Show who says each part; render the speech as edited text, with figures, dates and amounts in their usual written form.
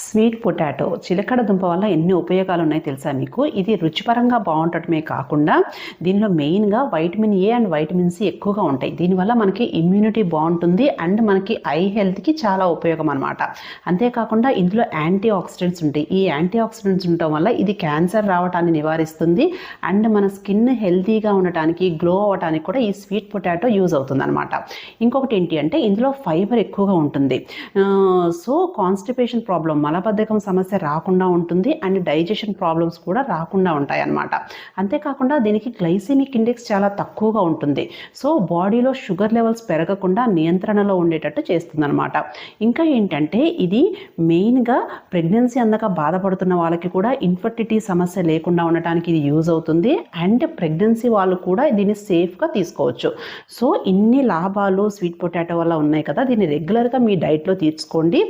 Speaker 1: Sweet potato చిలకడ దుంప వల్ల ఎన్ని ఉపయోగాలు ఉన్నాయో తెలుసా మీకు? ఇది రుచిపరంగా బాగుండటమే కాకుండా దీనిలో మెయిన్గా vitamin A and vitamin C ఎక్కువగా ఉంటాయి. దీనివల్ల మనకి ఇమ్యూనిటీ బాగుంటుంది అండ్ మనకి ఐ హెల్త్కి చాలా ఉపయోగం అనమాట. అంతేకాకుండా ఇందులో యాంటీ ఆక్సిడెంట్స్ ఉంటాయి. ఈ యాంటీ ఆక్సిడెంట్స్ ఉండటం వల్ల ఇది క్యాన్సర్ రావటాన్ని నివారిస్తుంది అండ్ మన స్కిన్ హెల్తీగా ఉండటానికి గ్లో అవ్వడానికి కూడా ఈ స్వీట్ పొటాటో యూజ్ అవుతుంది అనమాట. ఇంకొకటి ఏంటి అంటే ఇందులో ఫైబర్ ఎక్కువగా ఉంటుంది. సో కాన్స్టిపేషన్ ప్రాబ్లం, మలబద్ధకం సమస్య రాకుండా ఉంటుంది అండ్ డైజెషన్ ప్రాబ్లమ్స్ కూడా రాకుండా ఉంటాయి అన్నమాట. అంతేకాకుండా దీనికి గ్లైసెమిక్ ఇండెక్స్ చాలా తక్కువగా ఉంటుంది. సో బాడీలో షుగర్ లెవెల్స్ పెరగకుండా నియంత్రణలో ఉండేటట్టు చేస్తుంది అనమాట. ఇంకా ఏంటంటే ఇది మెయిన్గా ప్రెగ్నెన్సీ అందక బాధపడుతున్న వాళ్ళకి కూడా ఇన్ఫర్టిలిటీ సమస్య లేకుండా ఉండటానికి ఇది యూజ్ అవుతుంది అండ్ ప్రెగ్నెన్సీ వాళ్ళు కూడా దీన్ని సేఫ్గా తీసుకోవచ్చు. సో ఇన్ని లాభాలు స్వీట్ పొటాటో వల్ల ఉన్నాయి కదా, దీన్ని రెగ్యులర్గా మీ డైట్లో తీసుకోండి.